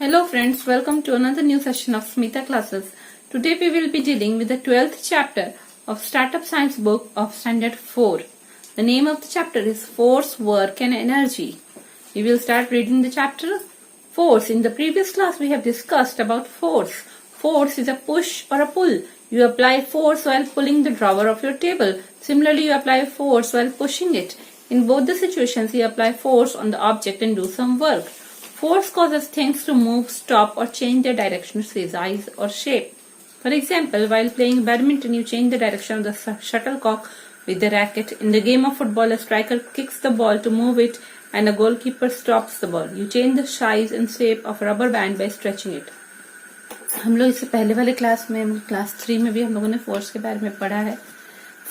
Hello friends, welcome to another new session of Smita classes. Today we will be dealing with the 12th chapter of Startup Science book of Standard 4. The name of the chapter is Force, Work and Energy. We will start reading the chapter. Force. In the previous class we have discussed about force. Force is a push or a pull. You apply force while pulling the drawer of your table. Similarly, you apply force while pushing it. In both the situations, you apply force on the object and do some work. Force causes things to move, stop or change their direction, size or shape. For example, while playing badminton, you change the direction of the shuttlecock with the racket. In the game of football, a striker kicks the ball to move it and a goalkeeper stops the ball. You change the size and shape of a rubber band by stretching it. हम लोग इससे पहले वाले class 3 में भी हम लोगों ने फोर्स के बारे में पढ़ा है.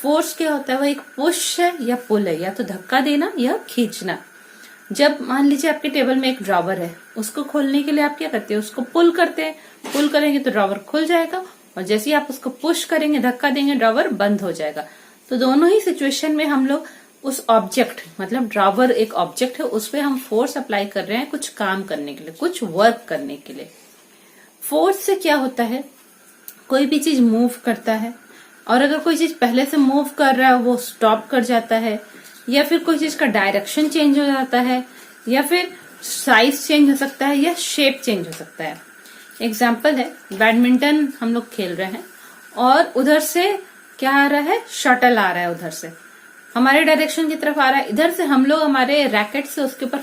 फोर्स क्या होता है? वो एक पुश है या पुल है, या तो धक्का देना या खींचना. जब मान लीजिए आपके टेबल में एक ड्रॉवर है, उसको खोलने के लिए आप क्या करते हैं? उसको पुल करते हैं. पुल करेंगे तो ड्रॉवर खुल जाएगा, और जैसे ही आप उसको पुश करेंगे, धक्का देंगे, ड्रॉवर बंद हो जाएगा. तो दोनों ही सिचुएशन में हम लोग उस ऑब्जेक्ट, मतलब ड्रॉवर एक ऑब्जेक्ट है, उस पर हम फोर्स अप्लाई कर रहे हैं कुछ काम करने के लिए, कुछ वर्क करने के लिए. फोर्स से क्या होता है? कोई भी चीज मूव करता है, और अगर कोई चीज पहले से मूव कर रहा है वो स्टॉप कर जाता है, या फिर कोई चीज का डायरेक्शन चेंज हो जाता है, या फिर साइज चेंज हो सकता है, या शेप चेंज हो सकता है. एग्जाम्पल है, बैडमिंटन हम लोग खेल रहे हैं और उधर से क्या आ रहा है? शटल आ रहा है, उधर से हमारे डायरेक्शन की तरफ आ रहा है. इधर से हम लोग हमारे रैकेट से उसके ऊपर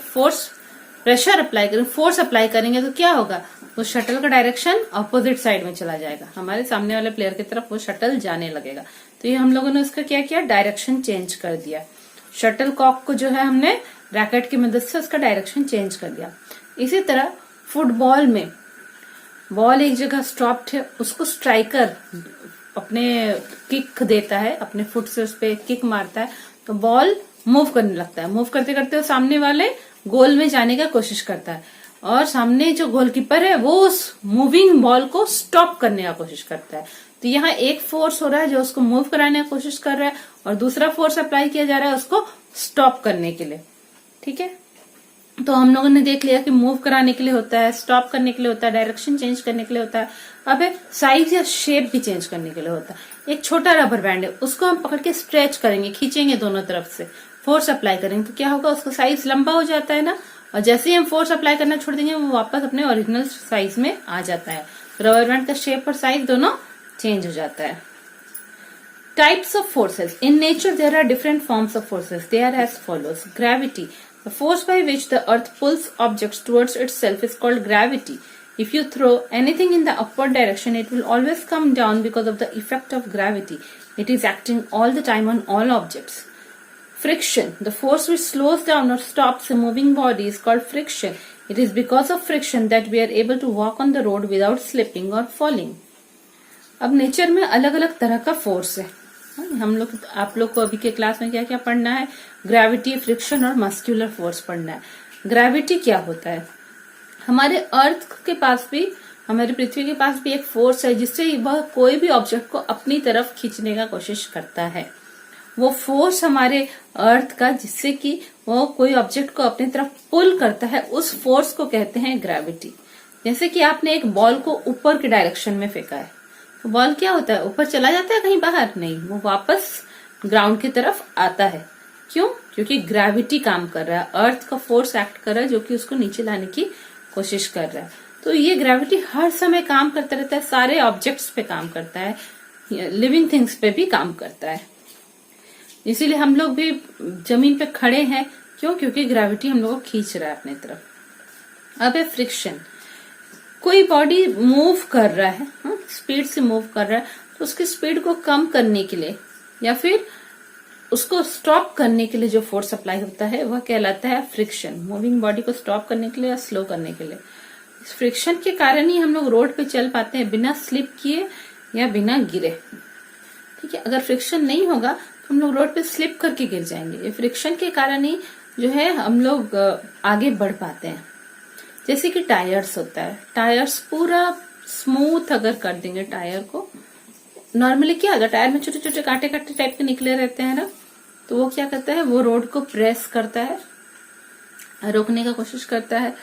प्रेशर अप्लाई करेंगे, फोर्स अप्लाई करेंगे, तो क्या होगा? वो शटल का डायरेक्शन अपोजिट साइड में चला जाएगा, हमारे सामने वाले प्लेयर की तरफ वो शटल जाने लगेगा. तो ये हम लोगों ने उसका क्या किया? डायरेक्शन चेंज कर दिया. शटल कॉक को जो है हमने रैकेट की मदद से उसका डायरेक्शन चेंज कर दिया. इसी तरह फुटबॉल में बॉल एक जगह स्टॉप्ड है, उसको स्ट्राइकर अपने किक देता है, अपने फुट से उस पर किक मारता है, तो बॉल मूव करने लगता है. मूव करते करते वो सामने वाले गोल में जाने का कोशिश करता है, और सामने जो गोलकीपर है वो उस मूविंग बॉल को स्टॉप करने का कोशिश करता है. तो यहाँ एक फोर्स हो रहा है जो उसको मूव कराने की कोशिश कर रहा है, और दूसरा फोर्स अप्लाई किया जा रहा है उसको स्टॉप करने के लिए. ठीक है, तो हम लोगों ने देख लिया कि मूव कराने के लिए होता है, स्टॉप करने के लिए होता है, डायरेक्शन चेंज करने के लिए होता है. अब साइज या शेप भी चेंज करने के लिए होता है. एक छोटा रबर बैंड है, उसको हम पकड़ के स्ट्रेच करेंगे, खींचेंगे दोनों तरफ से, फोर्स अप्लाई करेंगे, तो क्या होगा? उसका साइज लंबा हो जाता है ना, और जैसे ही हम फोर्स अप्लाई करना छोड़ देंगे वो वापस अपने ओरिजिनल साइज में आ जाता है. रबर बैंड का शेप और साइज दोनों चेंज हो जाता है. Types of forces. In nature, there are different forms of forces. They are as follows. Gravity. The force by which the earth pulls objects towards itself is called gravity. If you throw anything in the upward direction, it will always come down because of the effect of gravity. It is acting all the time on all objects. Friction. The force which slows down or stops a moving body is called friction. It is because of friction that we are able to walk on the road without slipping or falling. अब nature में अलग अलग तरह का force है. हम लोग, आप लोग को अभी के क्लास में क्या क्या पढ़ना है? ग्रेविटी, फ्रिक्शन और मस्कुलर फोर्स पढ़ना है. ग्रेविटी क्या होता है? हमारे अर्थ के पास भी, हमारी पृथ्वी के पास भी एक फोर्स है जिससे वह कोई भी ऑब्जेक्ट को अपनी तरफ खींचने का कोशिश करता है. वो फोर्स हमारे अर्थ का, जिससे कि वो कोई ऑब्जेक्ट को अपनी तरफ पुल करता है, उस फोर्स को कहते हैं ग्रेविटी. जैसे कि आपने एक बॉल को ऊपर के डायरेक्शन में फेंका है, तो बॉल क्या होता है? ऊपर चला जाता है कहीं बाहर? नहीं, वो वापस ग्राउंड की तरफ आता है. क्यों? क्योंकि ग्रेविटी काम कर रहा है, अर्थ का फोर्स एक्ट कर रहा है जो कि उसको नीचे लाने की कोशिश कर रहा है. तो ये ग्रेविटी हर समय काम करता रहता है, सारे ऑब्जेक्ट्स पे काम करता है, लिविंग थिंग्स पे भी काम करता है. इसीलिए हम लोग भी जमीन पे खड़े हैं. क्यों? क्योंकि ग्रेविटी हम लोग को खींच रहा है अपनी तरफ. अब है फ्रिक्शन. कोई बॉडी मूव कर रहा है, स्पीड से मूव कर रहा है, तो उसकी स्पीड को कम करने के लिए या फिर उसको स्टॉप करने के लिए जो फोर्स अप्लाई होता है वह कहलाता है फ्रिक्शन. मूविंग बॉडी को स्टॉप करने के लिए या स्लो करने के लिए. इस फ्रिक्शन के कारण ही हम लोग रोड पे चल पाते हैं बिना स्लिप किए या बिना गिरे. ठीक है, अगर फ्रिक्शन नहीं होगा तो हम लोग रोड पे स्लिप करके गिर जाएंगे. ये फ्रिक्शन के कारण ही जो है हम लोग आगे बढ़ पाते हैं. जैसे कि टायर्स होता है, टायर्स पूरा स्मूथ अगर कर देंगे टायर को, नॉर्मली क्या होगा? टायर में छोटे छोटे कांटे कांटे टाइप के निकले रहते हैं ना, तो वो क्या करता है? वो रोड को प्रेस करता है, रोकने का कोशिश करता है,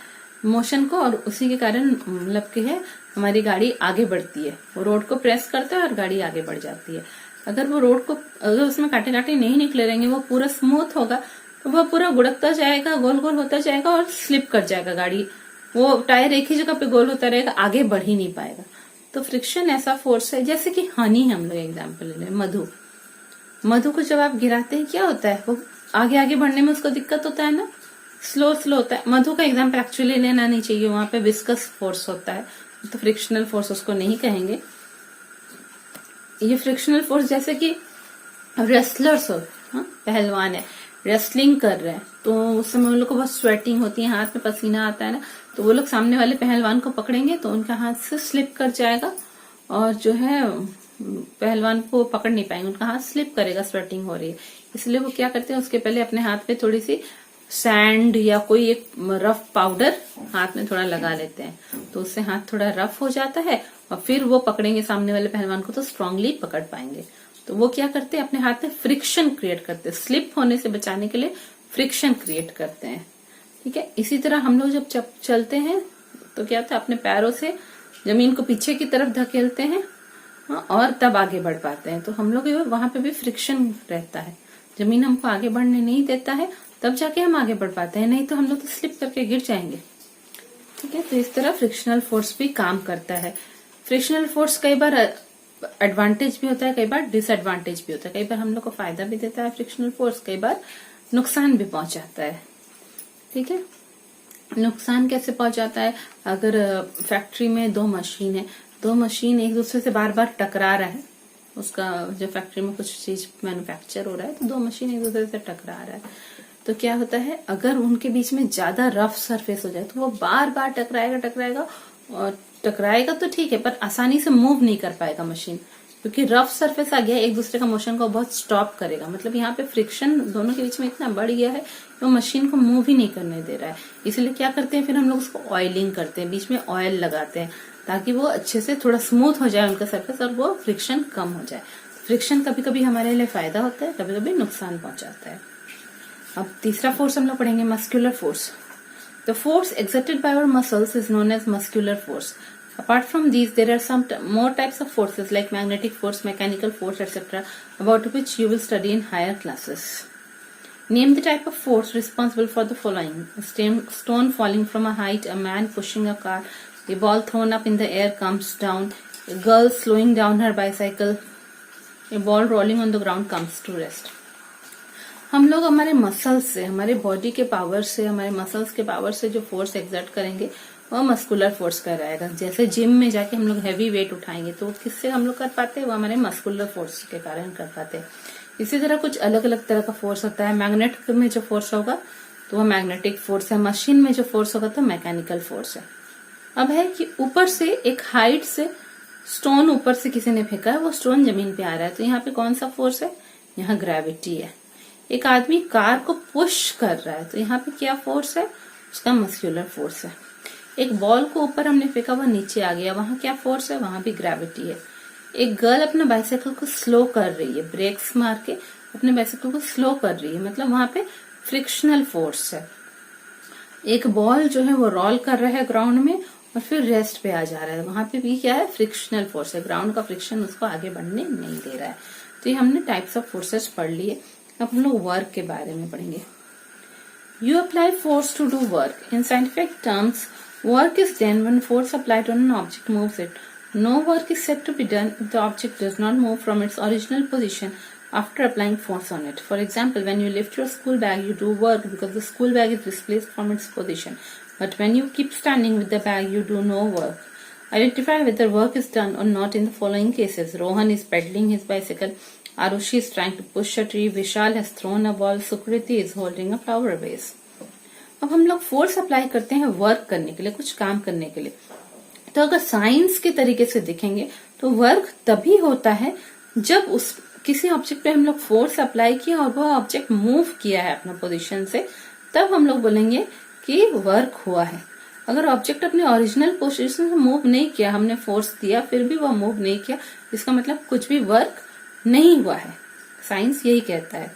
मोशन को, और उसी के कारण मतलब कि है हमारी गाड़ी आगे बढ़ती है। वो रोड को प्रेस करता है और गाड़ी आगे बढ़ जाती है। अगर वो रोड को, अगर उसमें कांटे कांटे नहीं निकले रहेंगे, वो पूरा स्मूथ होगा, तो वो पूरा गुड़कता जाएगा, गोल गोल होता जाएगा और स्लिप कर जाएगा गाड़ी। वो टायर एक ही जगह पे गोल होता रहेगा, आगे बढ़ ही नहीं पाएगा। तो फ्रिक्शन ऐसा फोर्स है, जैसे कि हनी, हम लोग एग्जाम्पल ले लें, मधु को जब आप गिराते हैं क्या होता है, वो आगे आगे बढ़ने में उसको दिक्कत होता है ना, स्लो होता है। मधु का एग्जाम्पल एक्चुअली लेना नहीं चाहिए, वहां पे विस्कस फोर्स होता है, तो फ्रिक्शनल फोर्स उसको नहीं कहेंगे। ये फ्रिक्शनल फोर्स जैसे कि रेसलर्स हो, पहलवान है, रेसलिंग कर रहे हैं, तो उस समय उन लोग को बहुत स्वेटिंग होती है, हाथ में पसीना आता है ना, तो वो लोग सामने वाले पहलवान को पकड़ेंगे तो उनका हाथ से स्लिप कर जाएगा, और जो है पहलवान को पकड़ नहीं पाएंगे, उनका हाथ स्लिप करेगा, स्वेटिंग हो रही है। इसलिए वो क्या करते हैं, उसके पहले अपने हाथ पे थोड़ी सी सैंड या कोई एक रफ पाउडर हाथ में थोड़ा लगा लेते हैं, तो उससे हाथ थोड़ा रफ हो जाता है, और फिर वो पकड़ेंगे सामने वाले पहलवान को तो स्ट्रांगली पकड़ पाएंगे। तो वो क्या करते हैं, अपने हाथ में फ्रिक्शन क्रिएट करते हैं, स्लिप होने से बचाने के लिए फ्रिक्शन क्रिएट करते हैं। ठीक है, इसी तरह हम लोग जब चलते हैं तो क्या होता है, अपने पैरों से जमीन को पीछे की तरफ धकेलते हैं, और तब आगे बढ़ पाते हैं। तो हम लोग वहां पे भी फ्रिक्शन रहता है, जमीन हमको आगे बढ़ने नहीं देता है, तब जाके हम आगे बढ़ पाते हैं, नहीं तो हम लोग तो स्लिप करके गिर जाएंगे। ठीक है, तो इस तरह फ्रिक्शनल फोर्स भी काम करता है। फ्रिक्शनल फोर्स कई बार एडवांटेज भी होता है, कई बार डिसएडवांटेज भी होता है। कई बार हम लोग को फायदा भी देता है फ्रिक्शनल फोर्स, कई बार नुकसान भी पहुंचाता है। ठीक है, नुकसान कैसे पहुंचाता है, अगर फैक्ट्री में दो मशीन एक दूसरे से बार बार टकरा रहा है, उसका जो फैक्ट्री में कुछ चीज मैन्युफैक्चर हो रहा है, तो दो मशीन एक दूसरे से टकरा रहा है, तो क्या होता है, अगर उनके बीच में ज्यादा रफ सरफेस हो जाए तो वो बार बार टकराएगा, और टकराएगा तो ठीक है, पर आसानी से मूव नहीं कर पाएगा मशीन, क्योंकि रफ सरफेस आ गया, एक दूसरे का मोशन को बहुत स्टॉप करेगा। मतलब यहाँ पे फ्रिक्शन दोनों के बीच में इतना बढ़ गया है कि वो मशीन को मूव ही नहीं करने दे रहा है। इसलिए क्या करते हैं, फिर हम लोग उसको ऑयलिंग करते हैं, बीच में ऑयल लगाते हैं, ताकि वो अच्छे से थोड़ा स्मूथ हो जाए उनका सरफेस, और वो फ्रिक्शन कम हो जाए। फ्रिक्शन कभी कभी हमारे लिए फायदा होता है, कभी कभी नुकसान पहुंचाता है। अब तीसरा फोर्स हम लोग पढ़ेंगे, muscular force. The force exerted by our muscles is known as muscular force. Apart from these, there are some more types of forces like magnetic force, mechanical force, etc., about which you will study in higher classes. Name the type of force responsible for the following: a stone falling from a height, a man pushing a car, a ball thrown up in the air comes down, a girl slowing down her bicycle, a ball rolling on the ground comes to rest. हम लोग हमारे muscles से, हमारे body के power से, हमारे muscles के power से जो फोर्स एक्सर्ट करेंगे वो मस्कुलर फोर्स कहलाएगा। जैसे जिम में जाके हम लोग हैवी वेट उठाएंगे तो किससे हम लोग कर पाते हैं, वो हमारे मस्कुलर फोर्स के कारण कर पाते हैं। इसी तरह कुछ अलग अलग तरह का फोर्स होता है। मैग्नेट में जो फोर्स होगा तो वो मैग्नेटिक फोर्स है, मशीन में जो फोर्स होगा तो मैकेनिकल फोर्स है। अब है कि ऊपर से एक हाइट से स्टोन ऊपर से किसी ने फेंका है, वो स्टोन जमीन पे आ रहा है, तो यहाँ पे कौन सा फोर्स है, यहाँ ग्रेविटी है। एक आदमी कार को पुश कर रहा है, तो यहाँ पे क्या फोर्स है, उसका मस्कुलर फोर्स है। एक बॉल को ऊपर हमने फेंका, वह नीचे आ गया, वहां क्या फोर्स है, वहां भी ग्रेविटी है। एक गर्ल अपने बाइसाइकिल को स्लो कर रही है, ब्रेक्स मार के अपने बाइसाइकिल को स्लो कर रही है, मतलब वहां पे फ्रिक्शनल फोर्स है। एक बॉल जो है वो रोल कर रहा है ग्राउंड में और फिर रेस्ट पे आ जा रहा है, वहां पे भी क्या है, फ्रिक्शनल फोर्स है, ग्राउंड का फ्रिक्शन उसको आगे बढ़ने नहीं दे रहा है। तो ये हमने टाइप्स ऑफ फोर्सेस पढ़ लिए। अब हम लोग वर्क के बारे में पढ़ेंगे। You apply force to do work. In scientific terms, work is done when force applied on an object moves it. No work is said to be done if the object does not move from its original position after applying force on it. For example, when you lift your school bag, you do work because the school bag is displaced from its position. But when you keep standing with the bag, you do no work. Identify whether work is done or not in the following cases. Rohan is pedaling his bicycle. Arushi is trying to push a tree. Vishal has thrown a ball. Sukriti is holding a flower vase. अब हम लोग force apply करते हैं work करने के लिए, कुछ काम करने के लिए। तो अगर साइंस के तरीके से देखेंगे तो वर्क तभी होता है जब उस किसी ऑब्जेक्ट पे हम लोग फोर्स अप्लाई किया और वो ऑब्जेक्ट मूव किया है अपना पोजीशन से, तब हम लोग बोलेंगे कि वर्क हुआ है। अगर ऑब्जेक्ट अपने ओरिजिनल पोजीशन से मूव नहीं किया, हमने फोर्स दिया फिर भी वो मूव नहीं किया, इसका मतलब कुछ भी वर्क नहीं हुआ है। साइंस यही कहता है।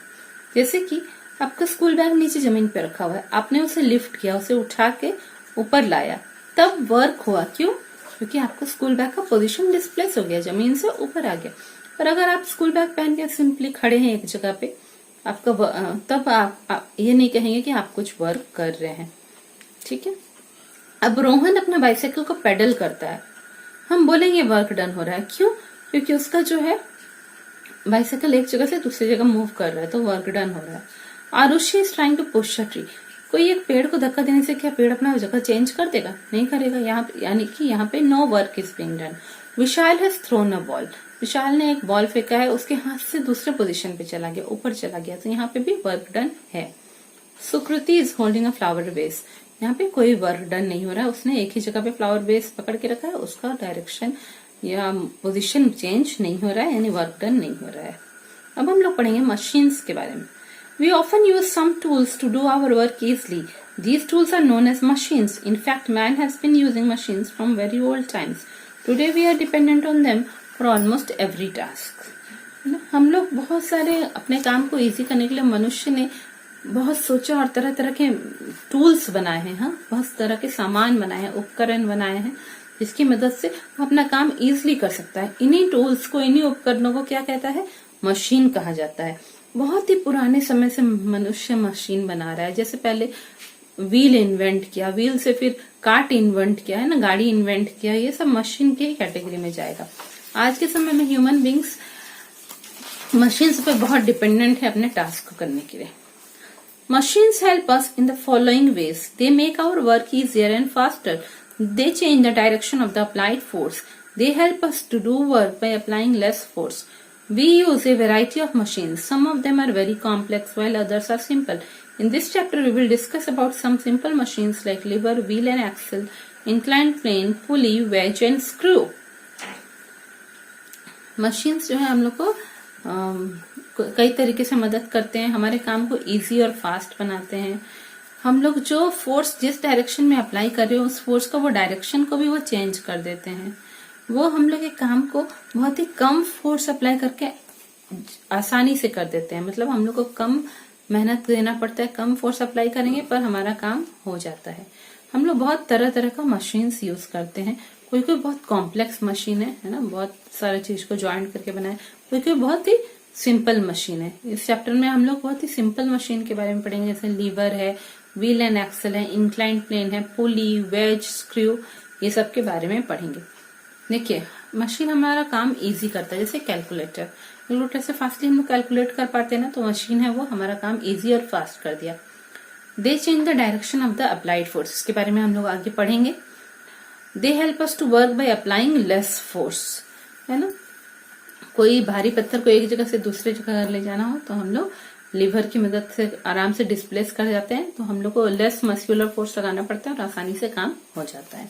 जैसे कि आपका स्कूल बैग नीचे जमीन पे रखा हुआ है, आपने उसे लिफ्ट किया, उसे उठा के ऊपर लाया, तब वर्क हुआ। क्यों? क्योंकि आपका स्कूल बैग का पोजीशन डिस्प्लेस हो गया, जमीन से ऊपर आ गया। पर अगर आप स्कूल बैग पहन के सिंपली खड़े हैं एक जगह पे, तब आप ये नहीं कहेंगे कि आप कुछ वर्क कर रहे हैं। ठीक है। अब रोहन अपना बाइसाइकिल को पेडल करता है, हम बोलेंगे वर्क डन हो रहा है। क्यों? क्योंकि उसका जो है बाइसाइकिल एक जगह से दूसरी जगह मूव कर रहा है, तो वर्क डन हो रहा है। Arushi is trying to push a tree. कोई एक पेड़ को धक्का देने से क्या पेड़ अपना जगह चेंज कर देगा? नहीं करेगा। यानी कि यहाँ पे no work is being done. Vishal has thrown a ball. Vishal ने एक बॉल फेंका है, उसके हाथ से दूसरे पोजीशन पे चला गया, ऊपर चला गया, तो यहाँ पे भी वर्क डन है। Sukriti is holding a flower vase. यहाँ पे कोई वर्क डन नहीं हो रहा है, उसने एक ही जगह पे फ्लावर बेस पकड़ के रखा है, उसका डायरेक्शन या पोजीशन चेंज नहीं हो रहा है, यानी वर्क डन नहीं हो रहा है। अब हम लोग पढ़ेंगे मशीन्स के बारे में। We often use some tools to do our work easily. These tools are known as machines. In fact, man has been using machines from very old times. Today we are dependent on them for almost every task. हम लोग बहुत सारे अपने काम को easy करने के लिए मनुष्य ने बहुत सोचा और तरह तरह के टूल्स बनाए हैं। हाँ, बहुत तरह के सामान बनाए हैं, उपकरण बनाए हैं, जिसकी मदद से अपना काम इजीली कर सकता है। इन्हीं टूल्स को, इन्हीं उपकरणों को क्या कहता है? मशीन कहा जाता है। बहुत ही पुराने समय से मनुष्य मशीन बना रहा है। जैसे पहले व्हील इन्वेंट किया, व्हील से फिर कार्ट इन्वेंट किया है ना, गाड़ी इन्वेंट किया, ये सब मशीन के कैटेगरी में जाएगा। आज के समय में ह्यूमन बींग्स मशीन्स पे बहुत डिपेंडेंट है अपने टास्क को करने के लिए। Machines help us in the following ways. They make our work easier and faster. They change the direction of the applied force. They help us to do work by applying less force. We use a variety of machines. Some of them are very complex while others are simple. In this chapter, we will discuss about some simple machines like lever, wheel and axle, inclined plane, pulley, wedge and screw. Machines जो है हम लोग को कई तरीके से मदद करते हैं, हमारे काम को इजी और फास्ट बनाते हैं। हम लोग जो फोर्स जिस डायरेक्शन में अप्लाई कर रहे हो, उस फोर्स का वो डायरेक्शन को भी वो चेंज कर देते हैं। वो हम लोग एक काम को बहुत ही कम फोर्स अप्लाई करके आसानी से कर देते हैं। मतलब हम लोग को कम मेहनत देना पड़ता है, कम फोर्स अप्लाई करेंगे पर हमारा काम हो जाता है। हम लोग बहुत तरह तरह का मशीन्स यूज करते हैं। कोई कोई बहुत कॉम्प्लेक्स मशीन है ना, बहुत सारे चीज को ज्वाइंट करके बनाए। कोई कोई बहुत ही सिंपल मशीन है। इस चैप्टर में हम लोग बहुत ही सिंपल मशीन के बारे में पढ़ेंगे, जैसे लीवर है, व्हील एंड एक्सल है, इंक्लाइंड प्लेन है, पुली, वेज, स्क्रू, ये सब के बारे में पढ़ेंगे। देखिए, मशीन हमारा काम इजी करता है। जैसे कैलकुलेटर से फास्टली हम लोग कैलकुलेट कर पाते हैं ना, तो मशीन है वो हमारा काम इजी और फास्ट कर दिया। They change the direction of the applied force, इसके बारे में हम लोग आगे पढ़ेंगे। They help us to work by applying less force, है ना। कोई भारी पत्थर को एक जगह से दूसरे जगह ले जाना हो तो हम लोग लीवर की मदद से आराम से डिस्प्लेस कर जाते हैं, तो हम लोग को लेस मस्कुलर फोर्स लगाना पड़ता है और आसानी से काम हो जाता है।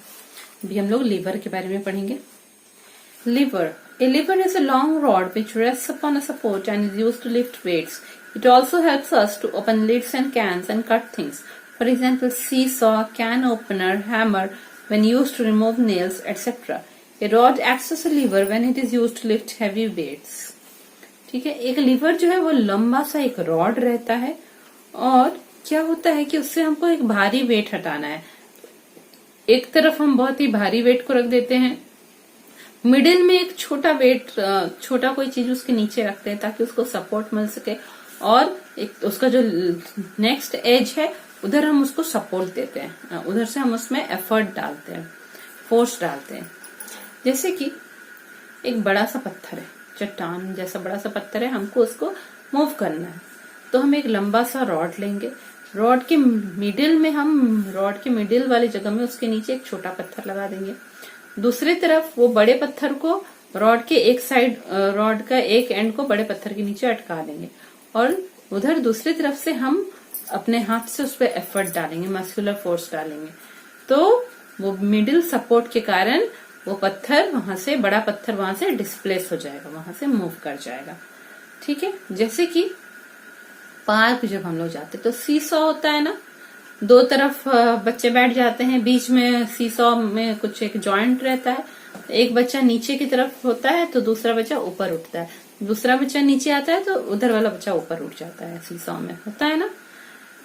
अभी हम लोग लीवर के बारे में पढ़ेंगे। Lever. A lever is a long rod which rests upon a support and is used to lift weights. It also helps us to open lids and cans and cut things. For example, seesaw, can opener, hammer when used to remove nails, etc. A rod acts as a lever when it is used to lift heavy weights. ठीक है, एक liver जो है वो लंबा सा एक rod रहता है और क्या होता है कि उससे हमको एक भारी वेट हटाना है। एक तरफ हम बहुत ही भारी वेट को रख देते हैं, मिडिल में एक छोटा वेट, छोटा कोई चीज उसके नीचे रखते हैं ताकि उसको सपोर्ट मिल सके, और एक उसका जो नेक्स्ट एज है उधर हम उसको सपोर्ट देते हैं, उधर से हम उसमें एफर्ट डालते हैं, फोर्स डालते हैं। जैसे कि एक बड़ा सा पत्थर है, चट्टान जैसा बड़ा सा पत्थर है, हमको उसको मूव करना है, तो हम एक लंबा सा रॉड लेंगे। रॉड के मिडिल वाली जगह में उसके नीचे एक छोटा पत्थर लगा देंगे। दूसरी तरफ वो बड़े पत्थर को रॉड के एक साइड, रॉड का एक एंड को बड़े पत्थर के नीचे अटका देंगे और उधर दूसरी तरफ से हम अपने हाथ से उस पर एफर्ट डालेंगे, मस्कुलर फोर्स डालेंगे, तो वो मिडिल सपोर्ट के कारण वो पत्थर वहां से, बड़ा पत्थर वहां से डिस्प्लेस हो जाएगा, वहां से मूव कर जाएगा। ठीक है, जैसे कि पार्क जब हम लोग जाते तो सीसॉ होता है ना, दो तरफ बच्चे बैठ जाते हैं, बीच में सीसॉ में कुछ एक जॉइंट रहता है, एक बच्चा नीचे की तरफ होता है तो दूसरा बच्चा ऊपर उठता है, दूसरा बच्चा नीचे आता है तो उधर वाला बच्चा ऊपर उठ जाता है, सीसॉ में होता है ना।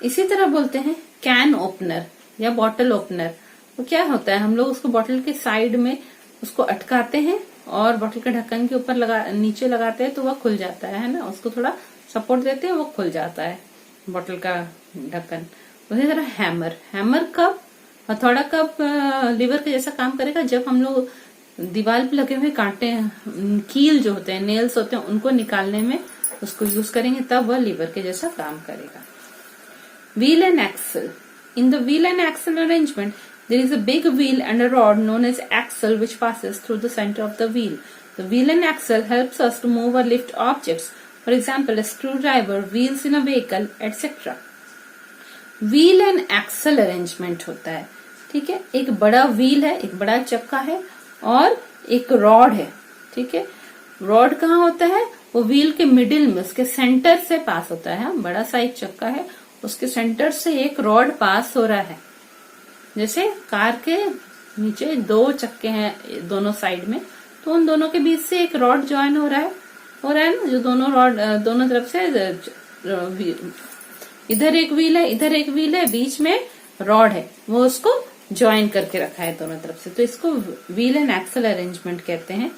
इसी तरह बोलते हैं कैन ओपनर या बॉटल ओपनर। वो क्या होता है, हम लोग उसको बॉटल के साइड में उसको अटकाते हैं और बॉटल के ढक्कन के ऊपर नीचे लगाते हैं तो वह खुल जाता है ना, उसको थोड़ा सपोर्ट देते हैं, वो खुल जाता है बॉटल का ढक्कन। उसी तरह हैमर कब, हथौड़ा कब लीवर के जैसा काम करेगा, जब हम लोग दीवार पे लगे हुए कांटे, कील जो होते हैं, नेल्स होते हैं, उनको निकालने में उसको यूज करेंगे, तब वह लीवर के जैसा काम करेगा। Wheel and axle. In the wheel and axle arrangement, there is a big wheel and a rod known as axle which passes through the center of the wheel. The wheel and axle helps us to move or lift objects. For example, a screwdriver, wheels in a vehicle, etc. Wheel and axle arrangement होता है, ठीक है। एक बड़ा wheel है, एक बड़ा चक्का है और एक रॉड है, ठीक है। रॉड कहाँ होता है, वो व्हील के मिडिल में, उसके सेंटर से पास होता है। बड़ा सा एक चक्का है, उसके सेंटर से एक रॉड पास हो रहा है। जैसे कार के नीचे दो चक्के हैं दोनों साइड में, तो उन दोनों के बीच से एक रॉड ज्वाइन हो रहा है ना, जो दोनों रॉड दोनों तरफ से, इधर एक व्हील है, इधर एक व्हील है, बीच में रॉड है, वो उसको ज्वाइन करके रखा है दोनों तरफ से, तो इसको व्हील एंड एक्सल अरेंजमेंट कहते हैं।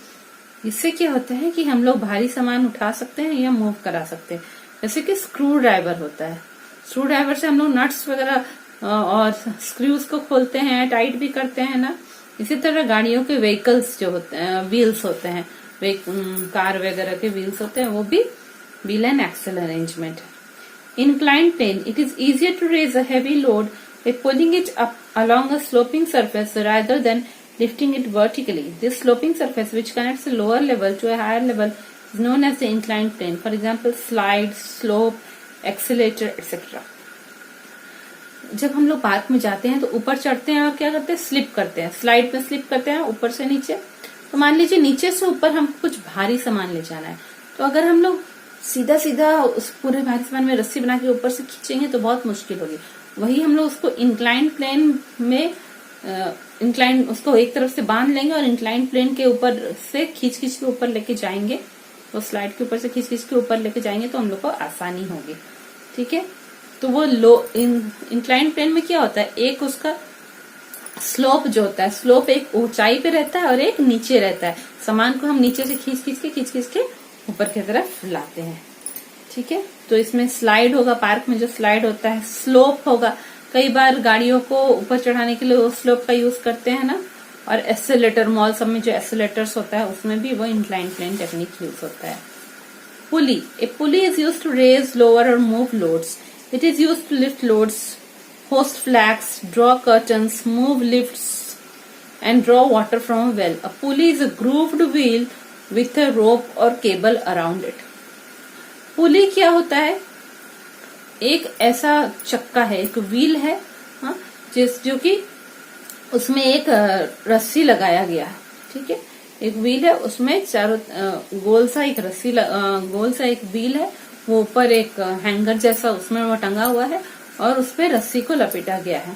इससे क्या होता है कि हम लोग भारी सामान उठा सकते हैं या मूव करा सकते हैं। जैसे कि स्क्रू ड्राइवर होता है, स्क्रू ड्राइवर से हम लोग नट्स वगैरह और स्क्रूज को खोलते हैं, टाइट भी करते हैं ना। इसी तरह गाड़ियों के व्हीकल्स जो होते हैं, व्हील्स होते हैं, कार वगैरह के व्हील्स होते हैं, वो भी व्हील एंड एक्सल अरेंजमेंट है। Inclined plane, it is easier to raise a heavy load by pulling it up along a sloping surface rather than lifting it vertically. This sloping surface, which connects a lower level to a higher level, is known as the inclined plane. For example, slide, slope, accelerator etcetera. जब हम लोग park में जाते हैं तो ऊपर चढ़ते हैं और क्या करते हैं, स्लिप करते हैं, स्लाइड पे स्लिप करते हैं ऊपर से नीचे। तो मान लीजिए नीचे से ऊपर हमको कुछ भारी सामान ले जाना है, तो अगर हम लोग सीधा सीधा उस पूरे भारी सामान में रस्सी बना के ऊपर से खींचेंगे तो बहुत मुश्किल होगी। वही हम लोग उसको इंक्लाइन प्लेन में उसको एक तरफ से बांध लेंगे और इंक्लाइन प्लेन के ऊपर से खींच के ऊपर लेके जाएंगे, तो स्लाइड के ऊपर से खींच के ऊपर लेके जाएंगे तो हम लोग को आसानी होगी, ठीक है। तो वो इंक्लाइन प्लेन में क्या होता है, एक उसका स्लोप जो होता है, स्लोप एक ऊंचाई पे रहता है और एक नीचे रहता है। सामान को हम नीचे से खींच के ऊपर की तरफ लाते हैं, ठीक है। तो इसमें स्लाइड होगा, पार्क में जो स्लाइड होता है, स्लोप होगा, कई बार गाड़ियों को ऊपर चढ़ाने के लिए वो स्लोप का यूज करते हैं ना। और एक्सेलेटर, मॉल सब में जो एक्सेलेटर्स होता है उसमें भी वो इंक्लाइन प्लेन टेक्निक यूज होता है। Pulley, a pulley is used to raise, lower और move loads. It is used to lift loads, hoist flags, draw curtains, move lifts and draw water from a well. A pulley is a grooved wheel with a rope or cable around it. पुली क्या होता है, एक ऐसा चक्का है, एक wheel है, हाँ, जो कि उसमें एक रस्सी लगाया गया है, ठीक है। एक व्हील है, उसमें चारों गोल सा एक रस्सी, गोल सा एक व्हील है, वो ऊपर एक हैंगर जैसा उसमें वो टंगा हुआ है और उसपे रस्सी को लपेटा गया है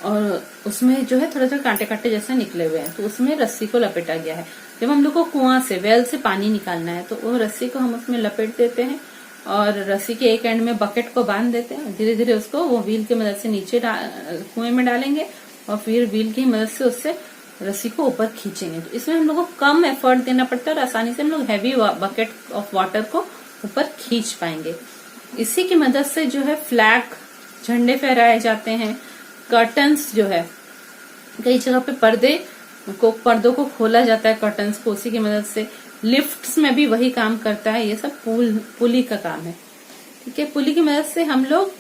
और उसमें जो है थोड़े थोड़े कांटे कांटे जैसे निकले हुए हैं, तो उसमें रस्सी को लपेटा गया है। जब हम लोग को कुआं से, वेल से पानी निकालना है तो वो रस्सी को हम उसमें लपेट देते हैं और रस्सी के एक एंड में बकेट को बांध देते हैं। धीरे धीरे उसको वो व्हील की मदद से नीचे कुएं में डालेंगे और फिर व्हील की मदद से उससे रस्सी को ऊपर खींचेंगे। तो इसमें हम लोग को कम एफर्ट देना पड़ता है और आसानी से हम लोग हैवी बकेट ऑफ वाटर को ऊपर खींच पाएंगे। इसी की मदद से जो है फ्लैग, झंडे फहराए जाते हैं। कर्टन्स जो है, कई जगह पे पर्दों को खोला जाता है कर्टन्स को, उसी की मदद से। लिफ्ट्स में भी वही काम करता है, ये सब पुली का काम है, ठीक है। पुली की मदद से हम लोग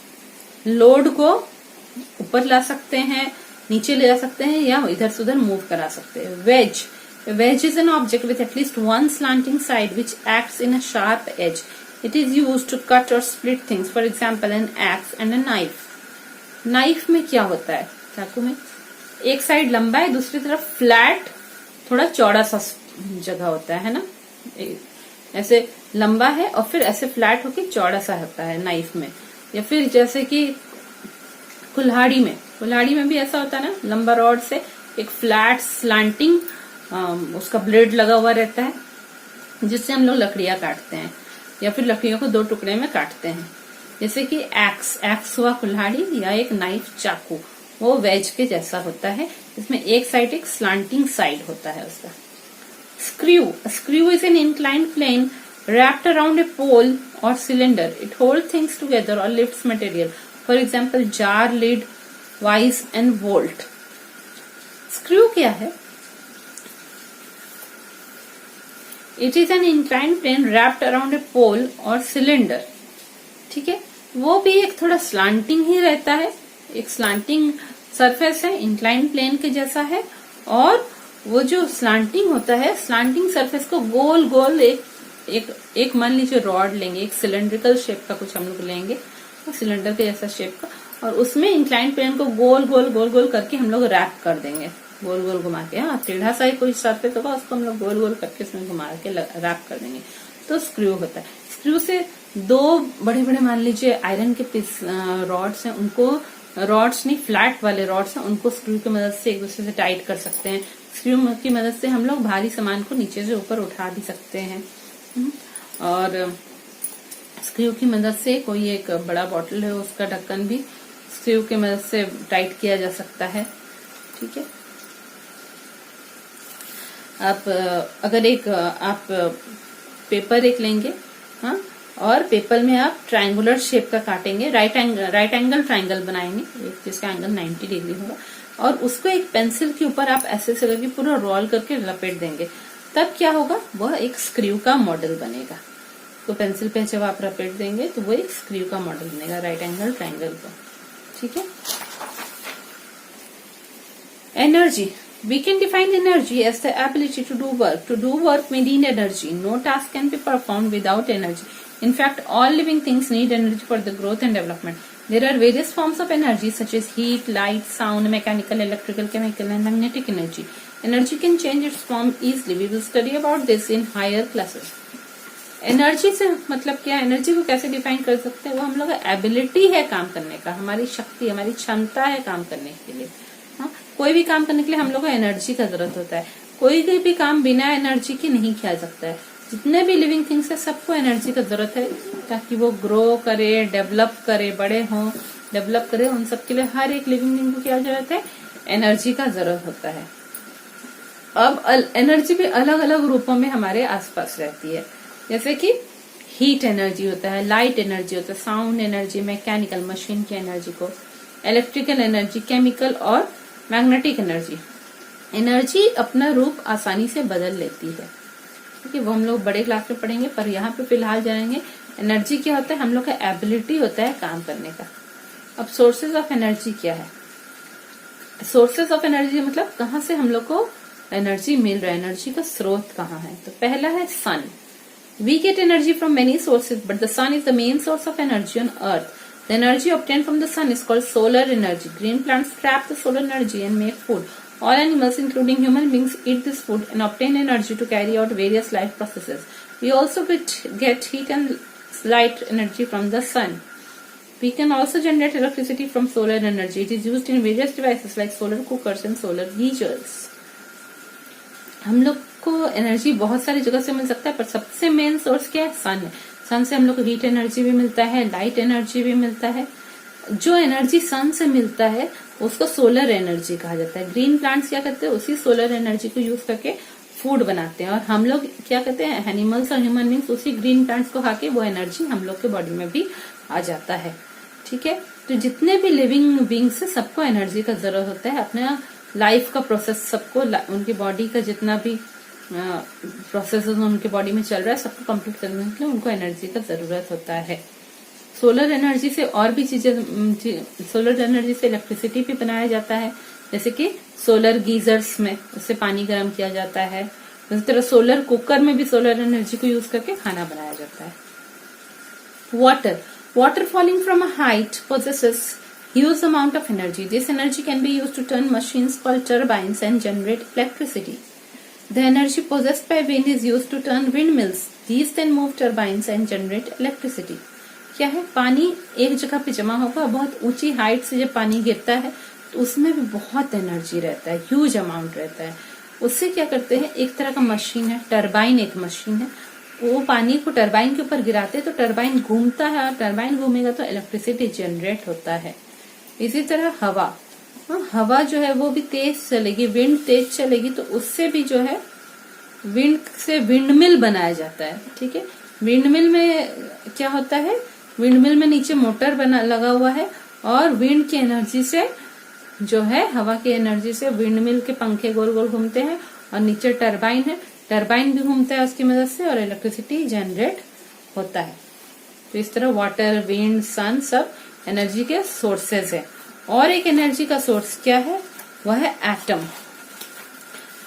लोड को ऊपर ला सकते हैं, नीचे ले जा सकते हैं या इधर से उधर मूव करा सकते हैं। Wedge is an object with at least one slanting side which acts in a sharp edge. It is used to cut or split things. For example, an axe and a knife. Knife में क्या होता है, चाकू में एक side लंबा है, दूसरी तरफ फ्लैट थोड़ा चौड़ा सा जगह होता है ना, ऐसे लंबा है और फिर ऐसे फ्लैट होके चौड़ा सा होता है नाइफ में। या फिर जैसे कि कुल्हाड़ी में भी ऐसा होता है ना, लंबा रॉड से एक फ्लैट स्लांटिंग उसका ब्लेड लगा हुआ रहता है जिससे हम लोग लकड़ियां काटते हैं या फिर लकड़ियों को दो टुकड़े में काटते हैं। जैसे कि एक्स हुआ कुल्हाड़ी या एक नाइफ चाकू, वो वेज के जैसा होता है। इसमें एक साइड एक स्लांटिंग साइड होता है उसका। Screw is an inclined plane wrapped around a pole or cylinder. It holds things together or lifts material. For example, jar, lid, vise and bolt. Screw क्या है? It is an inclined plane wrapped around a pole or cylinder. ठीक है, वो भी एक थोड़ा slanting ही रहता है, एक स्लांटिंग सरफेस है, इंक्लाइंड प्लेन के जैसा है। और वो जो स्लांटिंग होता है, स्लांटिंग सरफेस को गोल गोल एक मान लीजिए रॉड लेंगे, एक सिलेंड्रिकल शेप का कुछ हम लोग लेंगे, सिलेंडर के जैसा शेप का, और उसमें इंक्लाइंड प्लेन को गोल गोल करके हम लोग रैप कर देंगे, गोल गोल घुमा के। हाँ, टेढ़ा सा ही कोई सरफेस होगा, उसको हम लोग गोल गोल करके उसमें घुमा के रैप कर देंगे, तो स्क्रू होता है। स्क्रू से दो बड़े बड़े मान लीजिए आयरन के पीस रॉड्स हैं, उनको रॉड्स नहीं, फ्लैट वाले रॉड्स हैं, उनको स्क्रू की मदद से एक दूसरे से टाइट कर सकते हैं। स्क्रू की मदद से हम लोग भारी सामान को नीचे से ऊपर उठा भी सकते हैं। और स्क्रू की मदद से कोई एक बड़ा बॉटल है, उसका ढक्कन भी स्क्रू की मदद से टाइट किया जा सकता है। ठीक है, आप अगर आप पेपर एक लेंगे, हाँ, और पेपर में आप ट्रायंगुलर शेप का काटेंगे, राइट एंगल ट्रायंगल बनाएंगे, जिसका एंगल 90 डिग्री होगा, और उसको एक पेंसिल के ऊपर आप ऐसे करके पूरा रोल करके लपेट देंगे, तब क्या होगा, वह एक स्क्रू का मॉडल बनेगा। तो पेंसिल पे जब आप लपेट देंगे तो वो एक स्क्रू का मॉडल बनेगा, राइट एंगल ट्रायंगल का। ठीक है, energy, we can define energy as the ability to do work. To do work we need energy. No task can be performed without energy. In fact, all living things need energy for the growth and development. There are various forms of energy such as heat, light, sound, mechanical, electrical, chemical and magnetic energy. Energy can change its form easily. We will study about this in higher classes. Energy से मतलब क्या, energy को कैसे define कर सकते हैं, वो हम लोग का एबिलिटी है काम करने का, हमारी शक्ति, हमारी क्षमता है काम करने के लिए। हाँ, कोई भी काम करने के लिए हम लोग को एनर्जी का जरूरत होता है। कोई भी काम बिना एनर्जी के नहीं किया सकता है। जितने भी लिविंग थिंग्स है सबको एनर्जी का जरूरत है, ताकि वो ग्रो करे, डेवलप करे, बड़े हों, डेवलप करे, उन सब के लिए हर एक लिविंग थिंग को क्या जरूरत है, एनर्जी का जरूरत होता है। अब एनर्जी भी अलग अलग रूपों में हमारे आसपास रहती है, जैसे कि हीट एनर्जी होता है, लाइट एनर्जी होता है, साउंड एनर्जी, मैकेनिकल मशीन की एनर्जी को, इलेक्ट्रिकल एनर्जी, केमिकल और मैग्नेटिक एनर्जी। एनर्जी अपना रूप आसानी से बदल लेती है, क्योंकि वो हम लोग बड़े क्लास में पढ़ेंगे, पर यहाँ पे फिलहाल जानेंगे एनर्जी क्या होता है, हम लोग का एबिलिटी होता है काम करने का। अब सोर्सेज ऑफ एनर्जी क्या है, सोर्सेज ऑफ एनर्जी मतलब कहाँ से हम लोग को एनर्जी मिल रहा है, एनर्जी का स्रोत कहाँ है। तो पहला है सन। We get energy from many sources, but the sun is the main source of energy on earth. The energy obtained from the sun is called solar energy. Green plants trap the solar energy and make food. All animals, including human beings, eat this food and obtain energy to carry out various life processes. We also get heat and light energy from the sun. We can also generate electricity from solar energy. It is used in various devices like solar cookers and solar geysers. हम लोग को energy बहुत सारी जगह से मिल सकता है, पर सबसे मेन सोर्स क्या है, सन है। सन से हम लोग को हीट एनर्जी भी मिलता है, लाइट एनर्जी भी मिलता है। जो एनर्जी सन से मिलता है उसको सोलर एनर्जी कहा जाता है। ग्रीन प्लांट्स क्या करते हैं, उसी सोलर एनर्जी को यूज करके फूड बनाते हैं, और हम लोग क्या करते हैं, एनिमल्स और ह्यूमन बींग्स उसी ग्रीन प्लांट्स को खा के वो एनर्जी हम लोग के बॉडी में भी आ जाता है। ठीक है, तो जितने भी लिविंग बींग्स है सबको एनर्जी का जरूरत होता है, अपना लाइफ का प्रोसेस, सबको उनकी बॉडी का जितना भी प्रोसेस उनके बॉडी में चल रहा है सबको कंप्लीट करने के लिए उनको एनर्जी का जरूरत होता है। सोलर एनर्जी से और भी चीजें, सोलर एनर्जी से इलेक्ट्रिसिटी भी बनाया जाता है, जैसे कि सोलर गीजर्स में उससे पानी गर्म किया जाता है। इसी तरह सोलर कुकर में भी सोलर एनर्जी को यूज करके खाना बनाया जाता है। Water falling from a height possesses huge amount of energy. This energy can be used to turn machines called turbines and generate electricity. The energy possessed by wind is used to turn windmills. These then move turbines and generate electricity. क्या है, पानी एक जगह पे जमा होगा, बहुत ऊंची हाइट से जब पानी गिरता है तो उसमें भी बहुत एनर्जी रहता है, ह्यूज अमाउंट रहता है। उससे क्या करते हैं, एक तरह का मशीन है, टरबाइन एक मशीन है, वो पानी को टरबाइन के ऊपर गिराते हैं तो टरबाइन घूमता है, और टरबाइन घूमेगा तो इलेक्ट्रिसिटी जनरेट होता है। इसी तरह हवा जो है वो भी तेज चलेगी, विंड तेज चलेगी तो उससे भी जो है विंड से विंडमिल बनाया जाता है। ठीक है, विंडमिल में क्या होता है, विंडमिल में नीचे मोटर बना लगा हुआ है और विंड की एनर्जी से जो है, हवा की एनर्जी से विंडमिल के पंखे गोल गोल घूमते हैं और नीचे टरबाइन है, टरबाइन भी घूमता है उसकी मदद से और इलेक्ट्रिसिटी जनरेट होता है। तो इस तरह वाटर, विंड, सन सब एनर्जी के सोर्सेज है। और एक एनर्जी का सोर्स क्या है, वह है atom.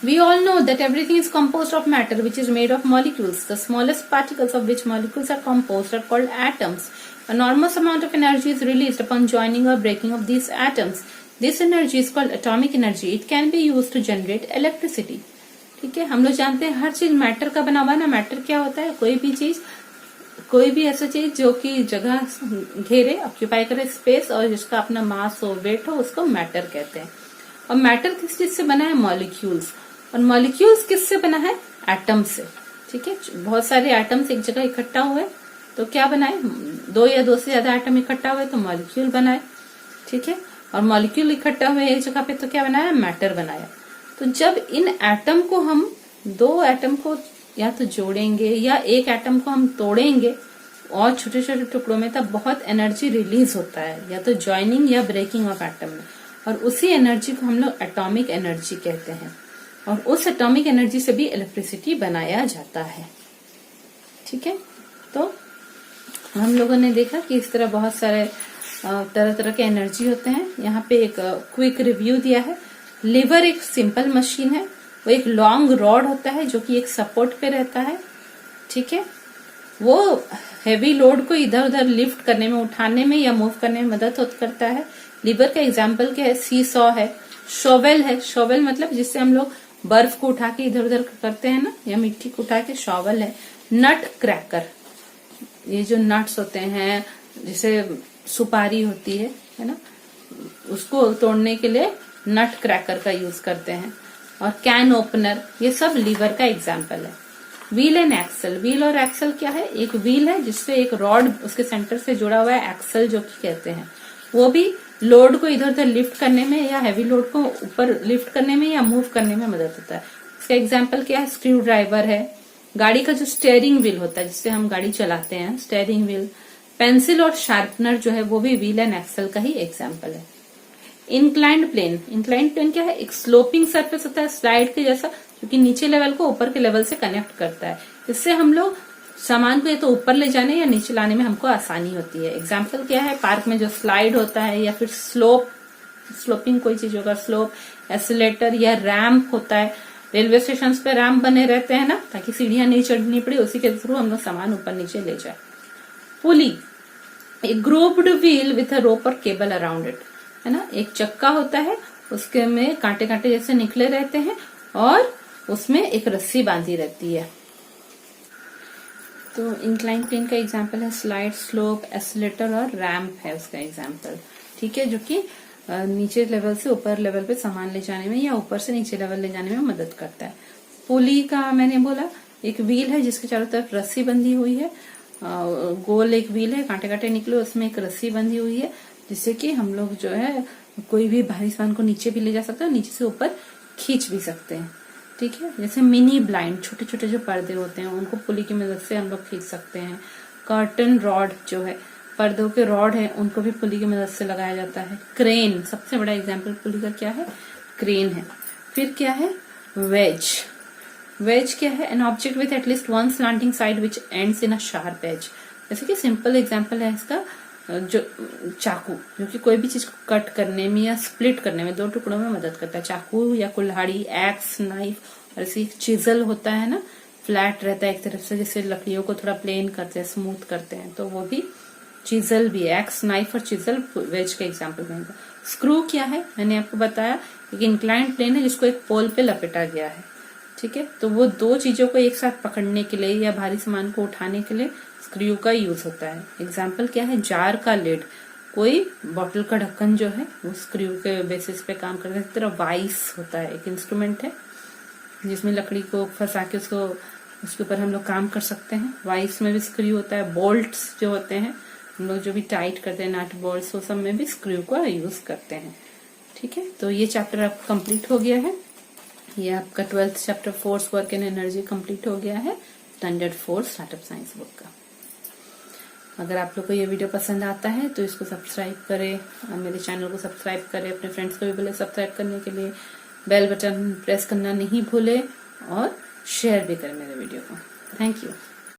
We all know that everything is composed of matter which is made of molecules. The smallest particles of which molecules are composed are called atoms. Enormous amount of energy is released upon joining or breaking of these atoms. This energy is called atomic energy. It can be used to generate electricity. ठीक है, हम लोग जानते हैं हर चीज matter का बना हुआ है ना। मैटर क्या होता है, कोई भी चीज, कोई भी ऐसा चीज जो कि जगह घेरे, ऑक्यूपाई करे स्पेस और जिसका अपना मास हो, वेट हो, उसको मैटर कहते हैं। और मैटर किस चीज से बना है, मॉलिक्यूल्स। और मॉलिक्यूल्स किससे बना है, एटम से। ठीक है, बहुत सारे एटम्स एक जगह इकट्ठा हुए तो क्या बनाए, दो या दो से ज्यादा एटम इकट्ठा हुए तो मॉलिक्यूल बनाए। ठीक है, और मॉलिक्यूल इकट्ठा हुए एक जगह पे तो क्या बनाया, मैटर बनाया। तो जब इन एटम को हम, दो एटम को या तो जोड़ेंगे या एक एटम को हम तोड़ेंगे और छोटे छोटे टुकड़ों में, तब बहुत एनर्जी रिलीज होता है, या तो ज्वाइनिंग या ब्रेकिंग ऑफ एटम में। और उसी एनर्जी को हम लोग एटॉमिक एनर्जी कहते हैं। और उस एटॉमिक एनर्जी से भी इलेक्ट्रिसिटी बनाया जाता है। ठीक है, तो हम लोगों ने देखा कि इस तरह बहुत सारे तरह तरह के एनर्जी होते हैं। यहाँ पे एक क्विक रिव्यू दिया है। लीवर एक सिंपल मशीन है, वो एक लॉन्ग रॉड होता है जो कि एक सपोर्ट पे रहता है। ठीक है, वो हैवी लोड को इधर उधर लिफ्ट करने में, उठाने में या मूव करने में मदद करता है। लीवर का एग्जाम्पल क्या है, सी सॉ है, शोवेल है। शोवेल मतलब जिससे हम लोग बर्फ को उठा के इधर उधर करते हैं ना, या मिट्टी को उठा के, शॉवल है। नट क्रैकर, ये जो नट्स होते हैं, जैसे सुपारी होती है ना, उसको तोड़ने के लिए नट क्रैकर का यूज करते हैं। और कैन ओपनर, ये सब लीवर का एग्जाम्पल है। व्हील एंड एक्सल, व्हील और एक्सल क्या है, एक व्हील है जिससे एक रॉड उसके सेंटर से जुड़ा हुआ है, एक्सल जो कि कहते हैं। वो भी लोड को इधर उधर लिफ्ट करने में या हैवी लोड को ऊपर लिफ्ट करने में या मूव करने में मदद होता है। इसका एग्जाम्पल क्या है, स्क्रू ड्राइवर है। गाड़ी का जो स्टेयरिंग व्हील होता है जिससे हम गाड़ी चलाते हैं, स्टेयरिंग व्हील। पेंसिल और शार्पनर जो है वो भी व्हील एंड एक्सल का ही एग्जाम्पल है। इंक्लाइंड प्लेन, इंक्लाइंड प्लेन क्या है, एक स्लोपिंग सरफेस होता है स्लाइड के जैसा, जो कि नीचे लेवल को ऊपर के लेवल से कनेक्ट करता है। इससे हम लोग सामान को या तो ऊपर ले जाने या नीचे लाने में हमको आसानी होती है। एग्जाम्पल क्या है, पार्क में जो स्लाइड होता है, या फिर स्लोपिंग कोई चीज होगा, स्लोप, एस्केलेटर या रैंप होता है। रेलवे स्टेशन पे रैंप बने रहते हैं ना, ताकि सीढ़ियां नहीं चढ़नी पड़े, उसी के थ्रू हम लोग सामान ऊपर नीचे ले जाए। पुली, ए ग्रूव्ड व्हील विथ अ रोप और केबल अराउंड इट, है ना। एक चक्का होता है, उसके में कांटे कांटे जैसे निकले रहते हैं और उसमें एक रस्सी बांधी रहती है। तो इंक्लाइन प्लेन का एग्जाम्पल है स्लाइड, स्लोप, एस्केलेटर और रैंप है उसका एग्जाम्पल। ठीक है, जो कि नीचे लेवल से ऊपर लेवल पे सामान ले जाने में या ऊपर से नीचे लेवल ले जाने में मदद करता है। पुली का मैंने बोला, एक व्हील है जिसके चारों तरफ रस्सी बंधी हुई है, गोल एक व्हील है, कांटे कांटे निकले, उसमें एक रस्सी बंधी हुई है, जिससे कि हम लोग जो है कोई भी भारी सामान को नीचे भी ले जा सकते हैं, नीचे से ऊपर खींच भी सकते हैं। ठीक है, जैसे मिनी ब्लाइंड, छोटे छोटे जो पर्दे होते हैं उनको पुली की मदद से हम लोग खींच सकते हैं। कर्टन रॉड जो है, पर्दों के रॉड है, उनको भी पुली की मदद से लगाया जाता है। क्रेन, सबसे बड़ा एग्जाम्पल पुली का क्या है, क्रेन है। फिर क्या है, वेज। वेज क्या है, an object with at least one slanting side which ends in a sharp edge. जैसे कि सिंपल एग्जाम्पल है इसका, जो चाकू, जो कि कोई भी चीज को कट करने में या स्प्लिट करने में, दो टुकड़ों में मदद करता है। चाकू या कुल्हाड़ी, एक्स, नाइफ। और ऐसे चिजल होता है ना, फ्लैट रहता है एक तरफ से, जैसे लकड़ियों को थोड़ा प्लेन करते हैं, स्मूथ करते हैं, तो वो भी चिजल भी है। एक्स, नाइफ और चिजल वेज का एग्जाम्पल बनेगा। स्क्रू क्या है, मैंने आपको बताया, एक इंक्लाइंड प्लेन है जिसको एक पोल पे लपेटा गया है। ठीक है, तो वो दो चीजों को एक साथ पकड़ने के लिए या भारी सामान को उठाने के लिए स्क्रू का यूज होता है। एग्जाम्पल क्या है, जार का लिड, कोई बॉटल का ढक्कन जो है वो स्क्रू के बेसिस पे काम करता है। इस तरह वाइस होता है, एक इंस्ट्रूमेंट है जिसमें लकड़ी को फंसा के उसके ऊपर हम लोग काम कर सकते हैं। वाइस में भी स्क्रू होता है। बोल्ट्स जो होते हैं हम लोग जो भी टाइट करते हैं, नट बोल्ट्स, वो सब में भी स्क्रू का यूज करते हैं। ठीक है, तो ये चैप्टर आपका कंप्लीट हो गया है। ये आपका 12th chapter force, work and energy complete हो गया है स्टैंडर्ड 4 स्टार्टअप साइंस बुक का। अगर आप लोग को ये वीडियो पसंद आता है तो इसको सब्सक्राइब करें, मेरे चैनल को सब्सक्राइब करें, अपने फ्रेंड्स को भी बोले सब्सक्राइब करने के लिए, बेल बटन प्रेस करना नहीं भूले और शेयर भी करें मेरे वीडियो को। Thank you.